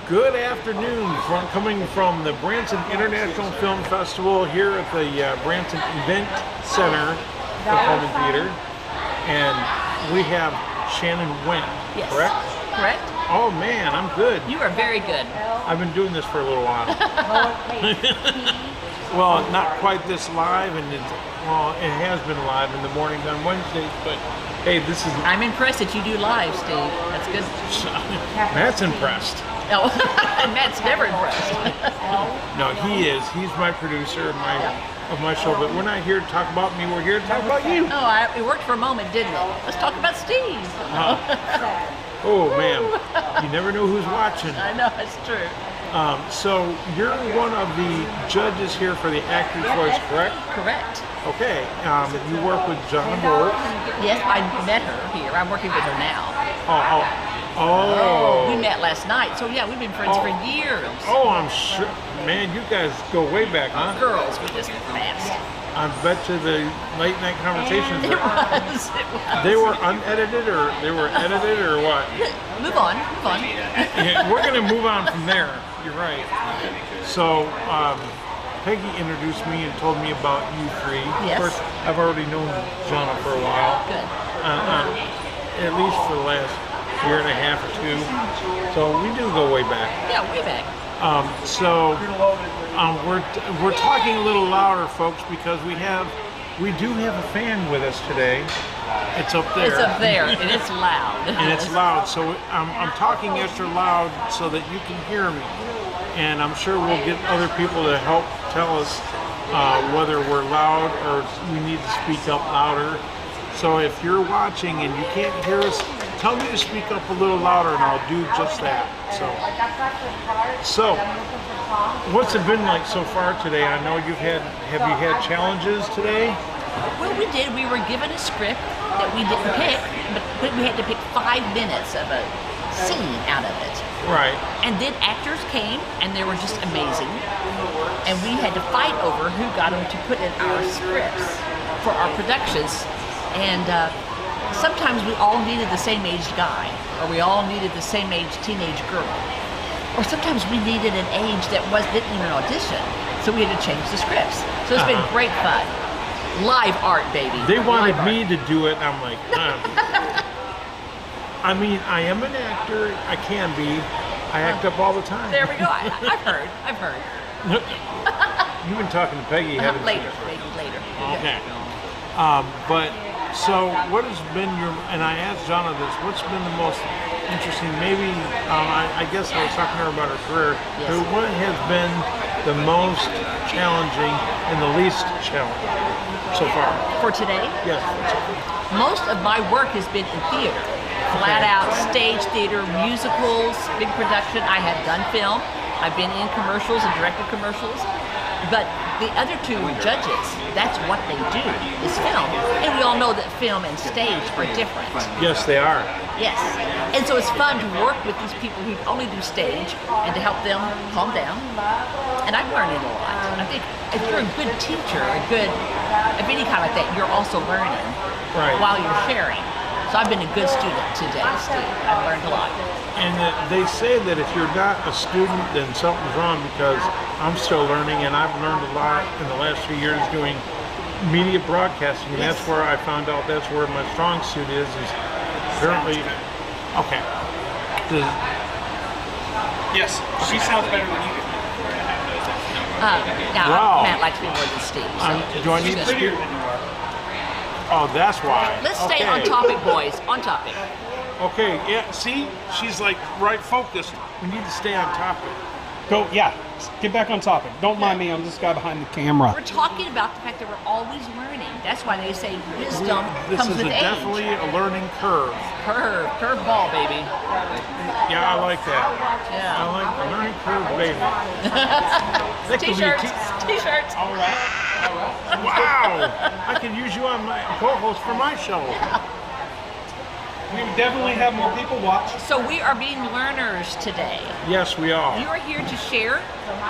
Good afternoon, coming from the Branson International Film Festival here at the Branson Event Center Performing Theater, and we have Shannon Wendt, yes. Correct? Correct. Oh man, I'm good. You are very good. I've been doing this for a little while. Well, not quite this live, and it has been live in the mornings on Wednesdays, but hey, this is... I'm impressed that you do live, Steve. That's good. Matt's impressed. No, Matt's never impressed. No, he is. He's my producer of my show, but we're not here to talk about me. We're here to talk about you. Oh, it worked for a moment, didn't it? Let's talk about Steve. Oh, man. You never know who's watching. I know, it's true. So you're one of the judges here for the Actor's Voice, correct? Correct. Okay. You work with John Wolf. Yes, I met her here. I'm working with her now. Oh. We met last night, so yeah, we've been friends for years. Oh, I'm sure. Man, you guys go way back, huh? Girls, we just fast. I bet you the late night conversations It was. They were unedited, or they were edited, or what? Move on. Yeah, we're going to move on from there. You're right. So, Peggy introduced me and told me about you three. Yes. Of course, I've already known Jonna for a while. Good. At least for the last year and a half or two. So we do go way back. Yeah, way back. We're talking a little louder, folks, because we do have a fan with us today. It's up there. It's up there, and it's loud. And it's loud, so I'm talking extra loud so that you can hear me. And I'm sure we'll get other people to help tell us whether we're loud or we need to speak up louder. So if you're watching and you can't hear us, tell me to speak up a little louder and I'll do just that. So what's it been like so far today? I know have you had challenges today? Well, we did. We were given a script that we didn't pick, but we had to pick 5 minutes of a scene out of it. Right. And then actors came, and they were just amazing. And we had to fight over who got them to put in our scripts for our productions. And sometimes we all needed the same aged guy, or we all needed the same aged teenage girl. Or sometimes we needed an age that didn't even audition, so we had to change the scripts. So it's been great fun. Live art, baby. They wanted me to do it, and I'm like, I mean, I am an actor. I can be. I act up all the time. There we go. I've heard. You've been talking to Peggy, haven't you? Later. Okay. But so what has been and I asked Jonna this, what's been the most interesting, maybe, I guess I was talking to her about her career, yes. but what has been the most challenging and the least challenging so far? For today? Yes. Most of my work has been in theater. Flat out stage theater, musicals, big production. I have done film. I've been in commercials and directed commercials. But the other two judges, that's what they do, is film. And we all know that film and stage are different. Yes, they are. Yes. And so it's fun to work with these people who only do stage and to help them calm down. And I'm learning a lot. I think if you're a good teacher, of any kind like that, you're also learning while you're sharing. So I've been a good student today, Steve. I've learned a lot. And they say that if you're not a student, then something's wrong, because I'm still learning, and I've learned a lot in the last few years doing media broadcasting, and that's where I found out that's where my strong suit is apparently, okay. Yes, she sounds better than you do. Now, Matt likes me more than Steve. So do I need to speak? Oh, that's why. Let's stay on topic, boys. On topic. Okay, yeah, see? She's like right focused. We need to stay on topic. Go, get back on topic. Don't mind me, I'm this guy behind the camera. We're talking about the fact that we're always learning. That's why they say wisdom comes with age. Definitely a learning curve. Curveball, baby. Yeah, I like that. Yeah. I like the learning curve, baby. T-shirts. All right. Wow! I can use you on my co-host for my show. We definitely have more people watch. So we are being learners today. Yes, we are. You are here to share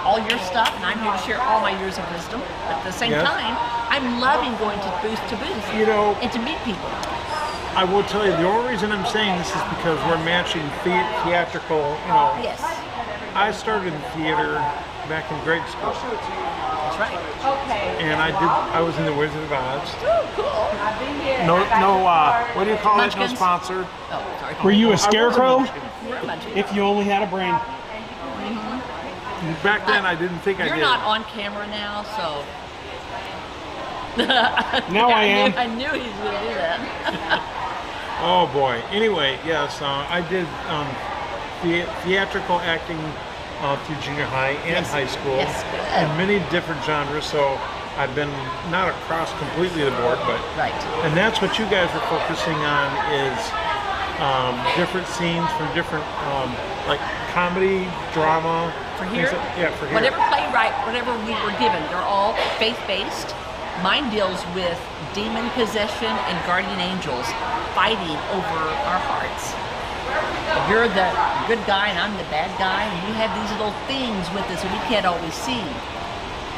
all your stuff, and I'm here to share all my years of wisdom. But at the same time, I'm loving going to booth, and to meet people. I will tell you, the only reason I'm saying this is because we're matching theatrical, Yes. I started in theater back in grade school, That's right. and I was in the Wizard of Oz. Oh, cool. What do you call it? No Munchkins? sponsored. Oh, sorry. Were you a scarecrow? We're a bunch of- If you only had a brain. Back then, I didn't think I You're did. not on camera now, so. Now I am. I knew he was going to do that. Oh boy. Anyway, yes, I did theatrical acting through junior high and Yes. high school Yes, good. in many different genres. So I've been not across completely the board, but Right. and that's what you guys were focusing on is different scenes from different like comedy, drama. For here? For here. Whatever playwright, whatever we were given, they're all faith-based. Mine deals with demon possession and guardian angels fighting over our hearts. You're the good guy and I'm the bad guy, and we have these little things with us that we can't always see,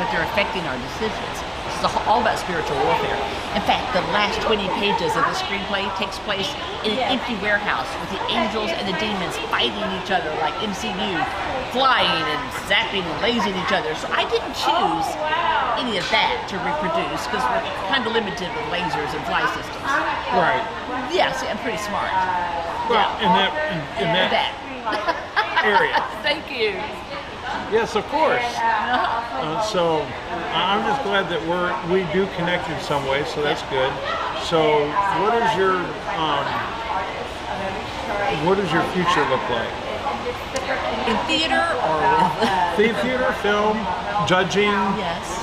but they're affecting our decisions. This is all about spiritual warfare. In fact, the last 20 pages of the screenplay takes place in an empty warehouse with the angels and the demons fighting each other like MCU, flying and zapping and lasering each other. So I didn't choose any of that to reproduce because we're kind of limited with lasers and fly systems. Right. Yeah, see, I'm pretty smart. Well, in that That. area. Thank you. Yes, of course. So I'm just glad that we do connect in some way. So that's good. So what does your future look like? In theater or with... Theater, film, judging. Yes.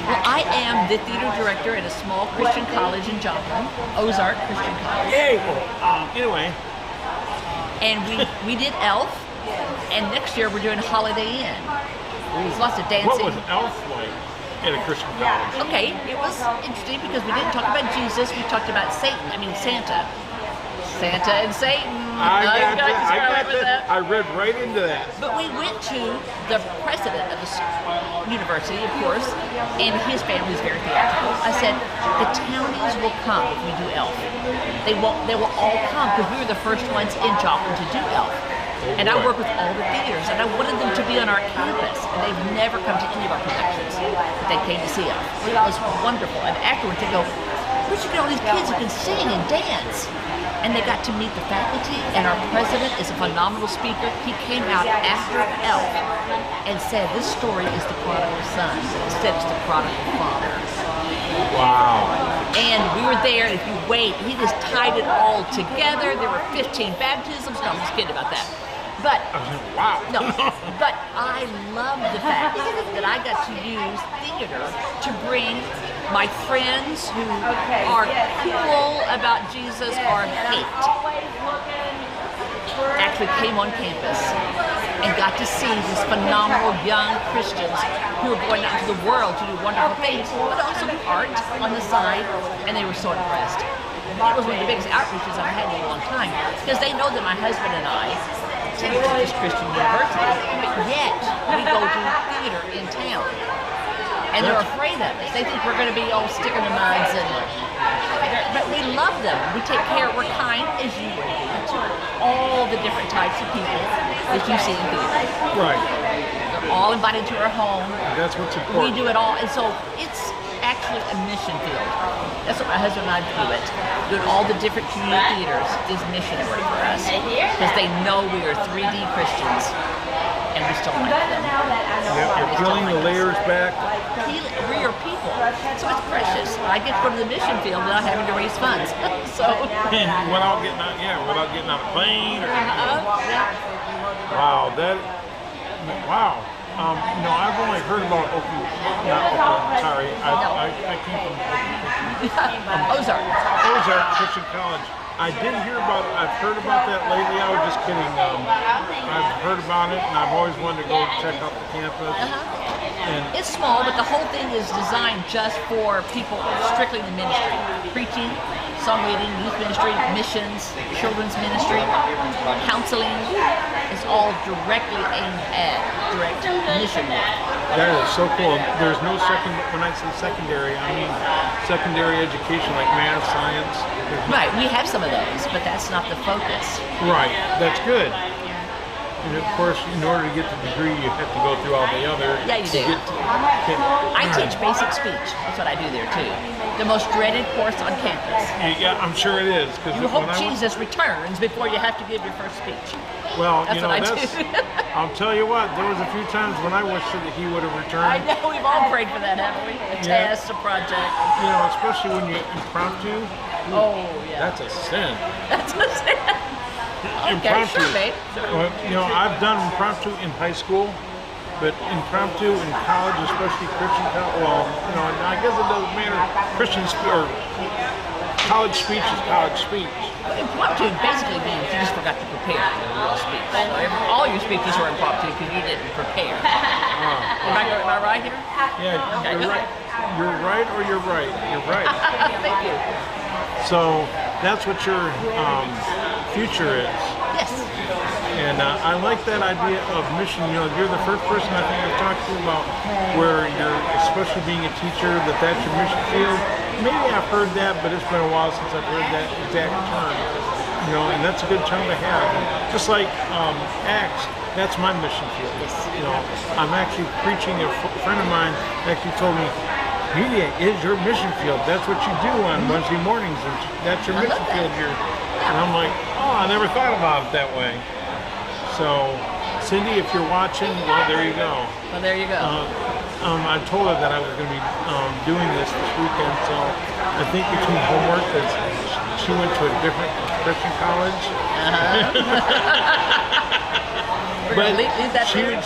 Well, I am the theater director at a small Christian college in Joplin, Ozark Christian College. Yay! Anyway, And we did Elf, and next year we're doing Holiday Inn. There's lots of dancing. what was Elf like at a Christian college? Okay, it was interesting because we didn't talk about Jesus, we talked about Santa. Santa and Satan. I got with that. I read right into that. But we went to the president of the university, of course, and his family is very theatrical. I said, the townies will come if we do Elf. They will all come because we were the first ones in Joplin to do Elf. And I work with all the theaters, and I wanted them to be on our campus. And they've never come to any of our productions, but they came to see us. It was wonderful. And afterwards, they go, where'd you get all these kids who can sing and dance? And they got to meet the faculty, and our president is a phenomenal speaker. He came out after Elf and said, this story is the prodigal son instead it's the prodigal father. Wow. And we were there, and if you wait, he just tied it all together. There were 15 baptisms. No, I'm just kidding about that. But Wow. no, but I love the fact that I got to use theater to bring my friends who are cool about Jesus or hate actually came on campus and got to see these phenomenal young Christians who are going out into the world to do wonderful things, but also do art on the side, and they were so impressed. It was one of the biggest outreaches I've had in a long time because they know that my husband and I attend this Christian university, but yet we go do theater in town. And they're afraid of us. They think we're going to be all stick in the muds, but we love them. We take care. We're kind, as you would be, to all the different types of people that you see in theater. Right. They're all invited to our home. That's what's We important. do it all, and so it's actually a mission field. That's what my husband and I do it. Doing all the different community theaters is mission work for us because they know we are 3D Christians and we still like them. You're peeling the layers back. We're your people, so it's precious. I get to go to the mission field without having to raise funds. So. And without getting on a plane. Wow, wow. I've only heard about I came from Ozark Christian College. I did hear about it. I've heard about that lately. I was just kidding. I've heard about it, and I've always wanted to go check out the campus. And It's small, but the whole thing is designed just for people strictly in the ministry. Preaching, song leading, youth ministry, missions, children's ministry, counseling. It's all directly aimed at direct mission work. that is so cool. There's no when I say secondary, I mean secondary education like math, science. Right, we have some of those, but that's not the focus. Right, that's good. And of course, in order to get the degree, you have to go through all the other. Yeah, you do. I teach basic speech. That's what I do there too. The most dreaded course on campus. Yeah, I'm sure it is. You hope Jesus returns before you have to give your first speech. Well, That's you know, what I that's. do. I'll tell you what. There was a few times when I wished that he would have returned. I know, we've all prayed for that, haven't we? A test, a project. You know, especially when you impromptu. Oh, yeah. That's a sin. That's a sin. Okay, Impromptu. sure, babe. Well, you know, I've done impromptu in high school, but impromptu in college, especially Christian college. Well, you know, I guess it doesn't matter. Or college speech is college speech. Impromptu basically means you just forgot to prepare for the real speech. So all your speeches were impromptu because you didn't prepare. Am I right here? Yeah, Okay, you're good. right. You're right or you're right. You're right. Thank you. So that's what your future is. Yes. And I like that idea of mission. You know, you're the first person I think I've talked to about where you're, especially being a teacher, that's your mission field. Maybe I've heard that, but it's been a while since I've heard that exact term. You know, and that's a good term to have. And just like Acts, that's my mission field. Yes. You know, I'm actually preaching. A friend of mine actually told me, media is your mission field. That's what you do on Wednesday mornings. And that's your mission field. And I'm like, oh, I never thought about it that way. So, Cindy, if you're watching, well, there you go. Well, there you go. I told her that I was going to be doing this weekend, so I think between homework, that she went to a different Christian college. But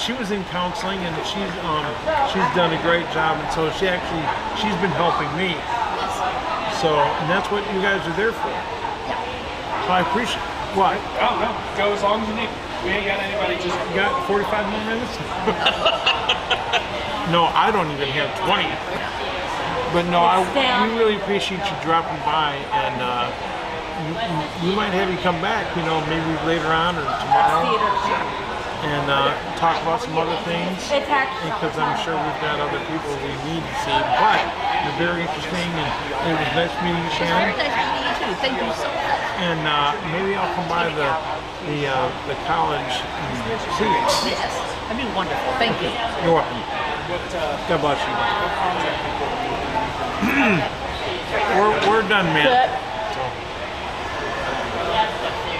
she was in counseling, and she's done a great job, and so she's been helping me. So, and that's what you guys are there for. So I appreciate. What? Oh, no. Go as long as you need. We ain't got anybody just... You got 45 more minutes? No, I don't even have 20. But no, we really appreciate you dropping by, and we might have you come back, you know, maybe later on or tomorrow, and talk about some other things, because I'm sure we've got other people we need to see. But you're very interesting, and it was nice meeting you, Shannon. Very nice meeting you too. Thank you so much. And maybe I'll come by the college and see you. Yes, that'd be wonderful. Thank you. You're welcome. God bless you. We're done, man. Good. So.